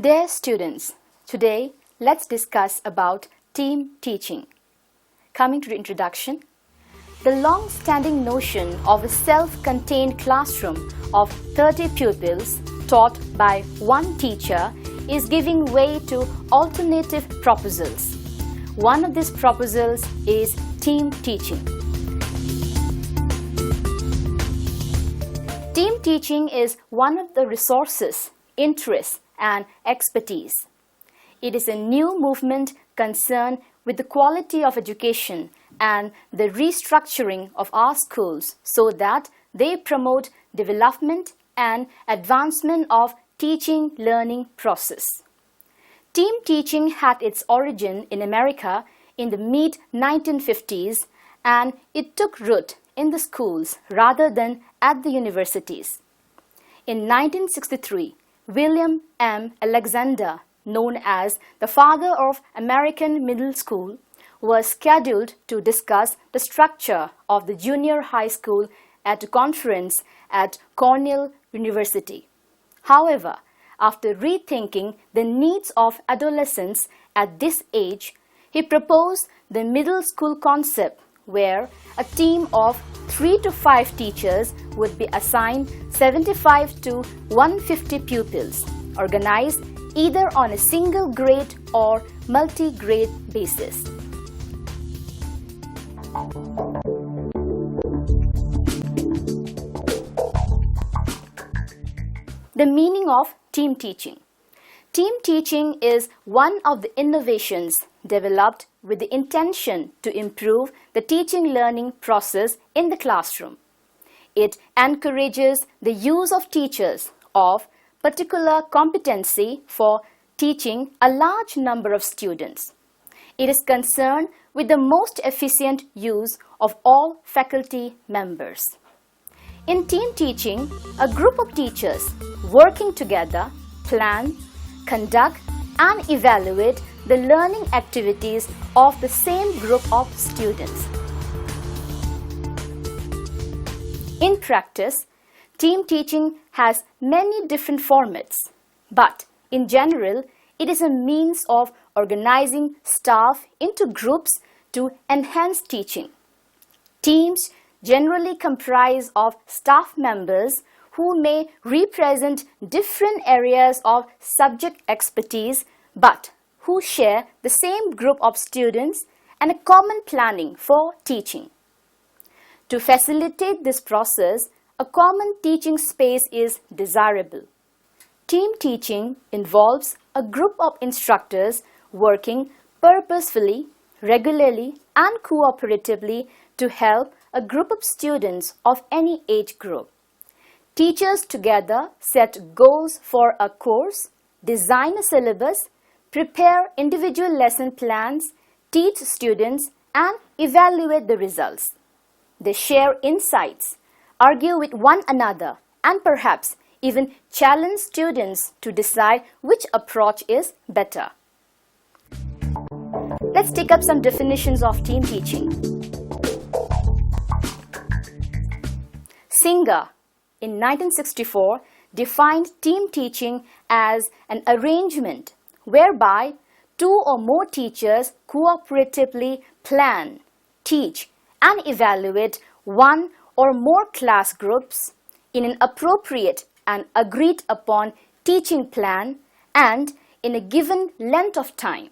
Dear students, today let's discuss about team teaching. Coming to the introduction, the long-standing notion of a self-contained classroom of 30 pupils taught by one teacher is giving way to alternative proposals. One of these proposals is team teaching. Team teaching is one of the resources, interests, and expertise. It is a new movement concerned with the quality of education and the restructuring of our schools so that they promote development and advancement of teaching-learning process. Team teaching had its origin in America in the mid-1950s, and it took root in the schools rather than at the universities. In 1963, William M. Alexander, known as the father of American middle school, was scheduled to discuss the structure of the junior high school at a conference at Cornell University. However, after rethinking the needs of adolescents at this age, he proposed the middle school concept where a team of 3 to 5 teachers would be assigned 75 to 150 pupils, organized either on a single grade or multi-grade basis. The meaning of team teaching. Team teaching is one of the innovations developed with the intention to improve the teaching-learning process in the classroom. It encourages the use of teachers of particular competency for teaching a large number of students. It is concerned with the most efficient use of all faculty members. In team teaching, a group of teachers working together plan, conduct, and evaluate the learning activities of the same group of students. In practice, team teaching has many different formats, but in general, it is a means of organizing staff into groups to enhance teaching. Teams generally comprise of staff members who may represent different areas of subject expertise but who share the same group of students and a common planning for teaching. To facilitate this process, a common teaching space is desirable. Team teaching involves a group of instructors working purposefully, regularly, and cooperatively to help a group of students of any age group. Teachers together set goals for a course, design a syllabus, prepare individual lesson plans, teach students, and evaluate the results. They share insights, argue with one another, and perhaps even challenge students to decide which approach is better. Let's take up some definitions of team teaching. Singer, in 1964, defined team teaching as an arrangement whereby 2 or more teachers cooperatively plan, teach, and evaluate one or more class groups in an appropriate and agreed upon teaching plan and in a given length of time,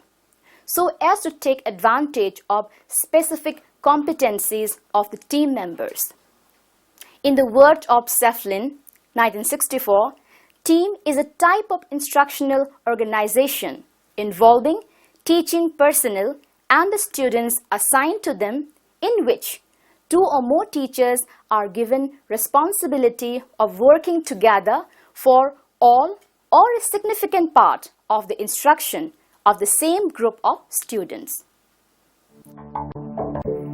so as to take advantage of specific competencies of the team members. In the words of Seflin, 1964, team is a type of instructional organization involving teaching personnel and the students assigned to them, in which 2 or more teachers are given responsibility of working together for all or a significant part of the instruction of the same group of students.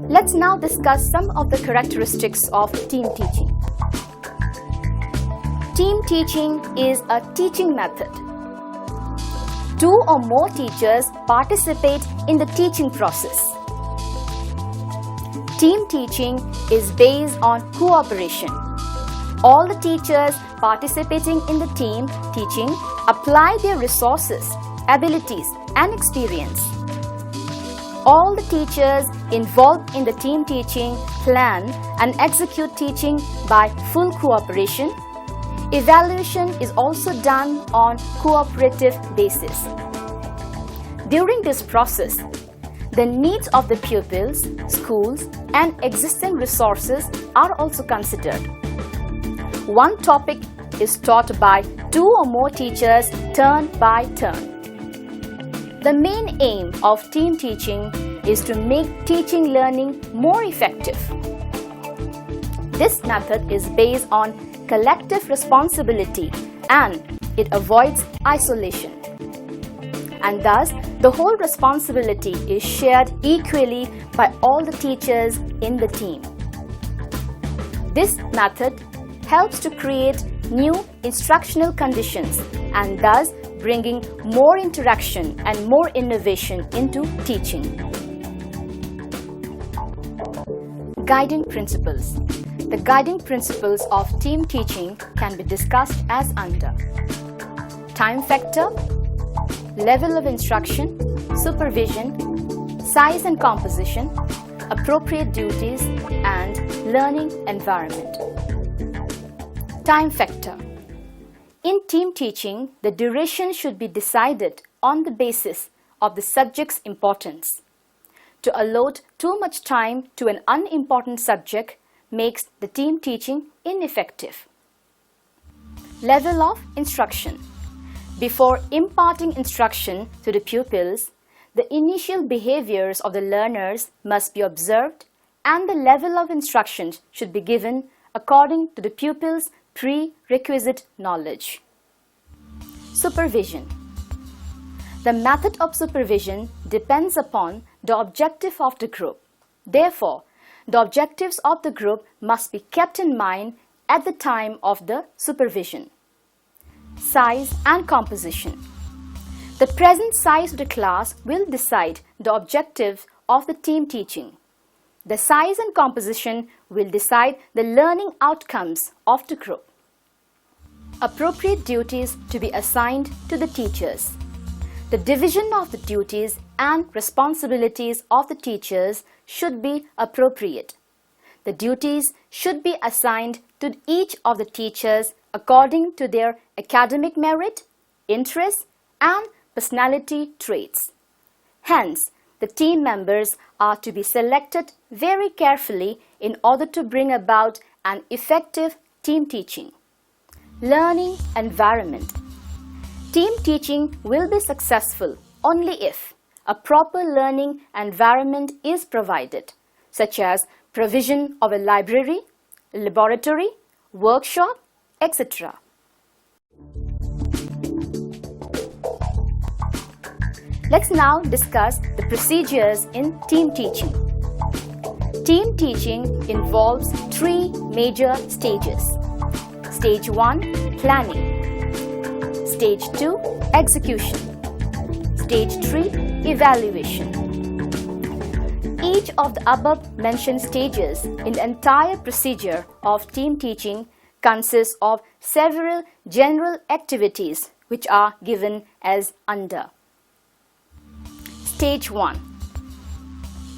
Let's now discuss some of the characteristics of team teaching. Team teaching is a teaching method. 2 or more teachers participate in the teaching process. Team teaching is based on cooperation. All the teachers participating in the team teaching apply their resources, abilities, and experience. All the teachers involved in the team teaching plan and execute teaching by full cooperation. Evaluation is also done on cooperative basis. During this process, the needs of the pupils, schools, and existing resources are also considered. One topic is taught by 2 or more teachers turn by turn. The main aim of team teaching is to make teaching learning more effective. This method is based on collective responsibility and it avoids isolation. And thus, the whole responsibility is shared equally by all the teachers in the team. This method helps to create new instructional conditions and thus bringing more interaction and more innovation into teaching. Guiding principles. The guiding principles of team teaching can be discussed as under: time factor, level of instruction, supervision, size and composition, appropriate duties, and learning environment. Time factor. In team teaching, the duration should be decided on the basis of the subject's importance. To allot too much time to an unimportant subject makes the team teaching ineffective. Level of instruction. Before imparting instruction to the pupils, the initial behaviors of the learners must be observed and the level of instruction should be given according to the pupils' prerequisite knowledge. Supervision. The method of supervision depends upon the objective of the group. Therefore, the objectives of the group must be kept in mind at the time of the supervision. Size and composition. The present size of the class will decide the objectives of the team teaching. The size and composition will decide the learning outcomes of the group. Appropriate duties to be assigned to the teachers. The division of the duties and responsibilities of the teachers should be appropriate. The duties should be assigned to each of the teachers according to their academic merit, interests, and personality traits. Hence, the team members are to be selected very carefully in order to bring about an effective team teaching. Learning environment. Team teaching will be successful only if a proper learning environment is provided, such as provision of a library, laboratory, workshop, etc. Let's now discuss the procedures in team teaching. Team teaching involves 3 major stages. Stage 1, planning. Stage 2, execution. Stage 3, evaluation. Each of the above mentioned stages in the entire procedure of team teaching consists of several general activities which are given as under. Stage 1,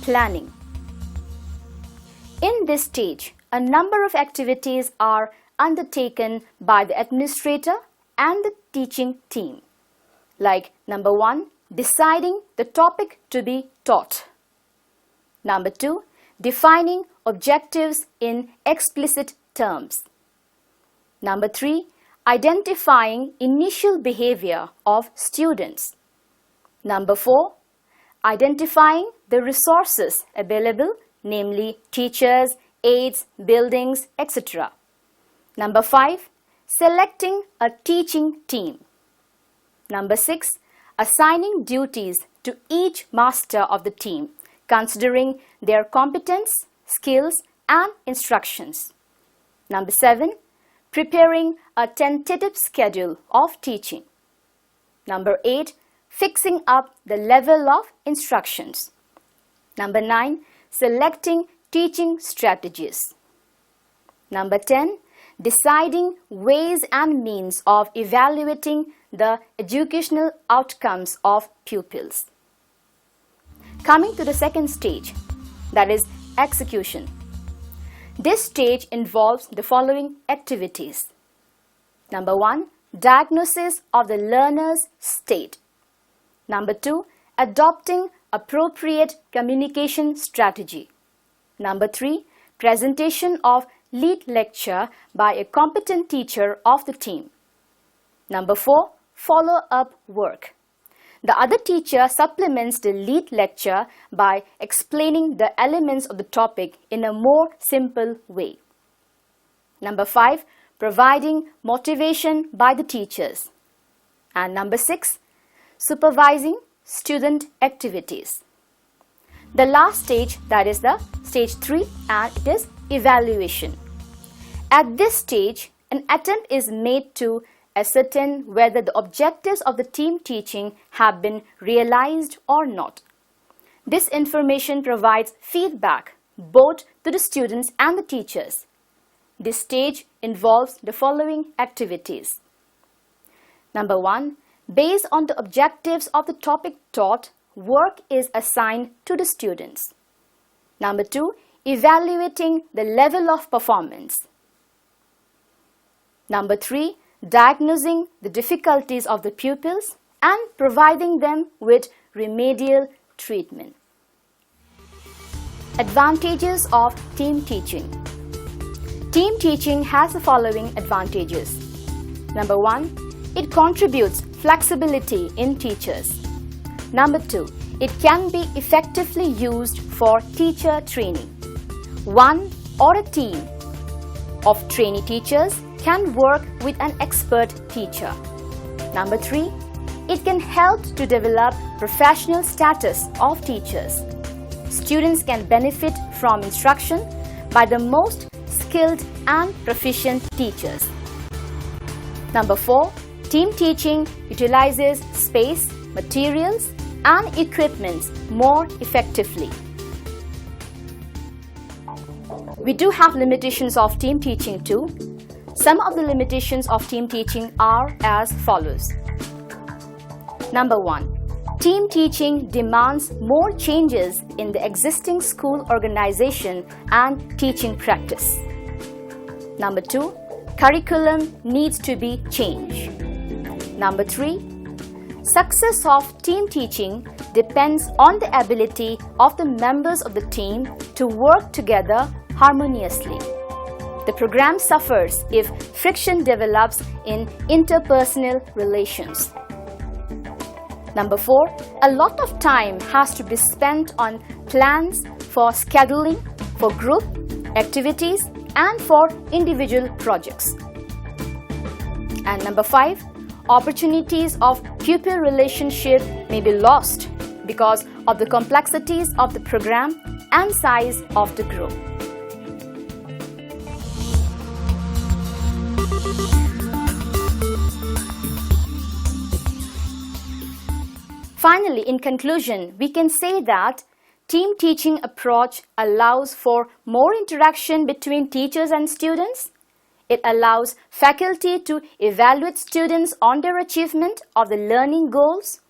planning. In this stage, a number of activities are undertaken by the administrator and the teaching team. Like number 1, deciding the topic to be taught. Number 2, defining objectives in explicit terms. Number 3, identifying initial behavior of students. Number 4, identifying the resources available, namely teachers, aids, buildings, etc. Number 5, selecting a teaching team. Number 6, assigning duties to each master of the team, considering their competence, skills, and instructions. Number 7, preparing a tentative schedule of teaching. Number 8, fixing up the level of instructions. Number 9, selecting teaching strategies. Number 10, deciding ways and means of evaluating the educational outcomes of pupils. Coming to the second stage, that is execution. This stage involves the following activities. Number 1, diagnosis of the learner's state. Number 2, adopting appropriate communication strategy. Number 3, presentation of lead lecture by a competent teacher of the team. Number 4, follow-up work. The other teacher supplements the lead lecture by explaining the elements of the topic in a more simple way. Number 5, providing motivation by the teachers. And number 6, supervising student activities. The last stage, that is the stage 3, and it is evaluation. At this stage, an attempt is made to ascertain whether the objectives of the team teaching have been realized or not. This information provides feedback both to the students and the teachers. This stage involves the following activities. Number 1, based on the objectives of the topic taught, work is assigned to the students. Number 2, evaluating the level of performance. Number 3, diagnosing the difficulties of the pupils and providing them with remedial treatment. Advantages of team teaching. Team teaching has the following advantages. Number 1, it contributes flexibility in teachers. Number 2, it can be effectively used for teacher training. One or a team of trainee teachers can work with an expert teacher. Number 3, it can help to develop professional status of teachers. Students can benefit from instruction by the most skilled and proficient teachers. Number 4, team teaching utilizes space, materials, and equipment more effectively. We do have limitations of team teaching too. Some of the limitations of team teaching are as follows. Number 1, team teaching demands more changes in the existing school organization and teaching practice. Number 2, curriculum needs to be changed. Number 3, success of team teaching depends on the ability of the members of the team to work together harmoniously. The program suffers if friction develops in interpersonal relations. Number 4, a lot of time has to be spent on plans for scheduling, for group activities, and for individual projects. And number 5, opportunities of pupil relationship may be lost because of the complexities of the program and size of the group. Finally, in conclusion, we can say that team teaching approach allows for more interaction between teachers and students. It allows faculty to evaluate students on their achievement of the learning goals,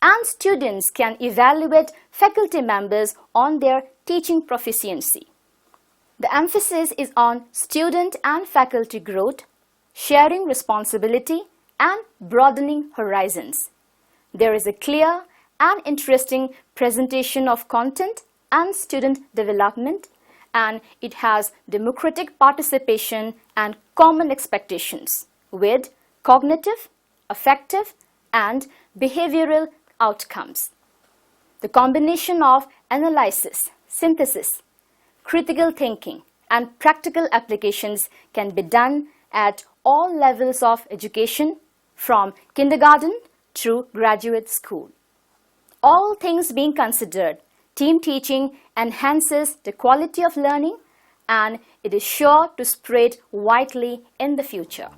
and students can evaluate faculty members on their teaching proficiency. The emphasis is on student and faculty growth, sharing responsibility, and broadening horizons. There is a clear and interesting presentation of content and student development, and it has democratic participation and common expectations with cognitive, affective, and behavioral outcomes. The combination of analysis, synthesis, critical thinking, and practical applications can be done at all levels of education, from kindergarten through graduate school. All things being considered, team teaching enhances the quality of learning, and it is sure to spread widely in the future.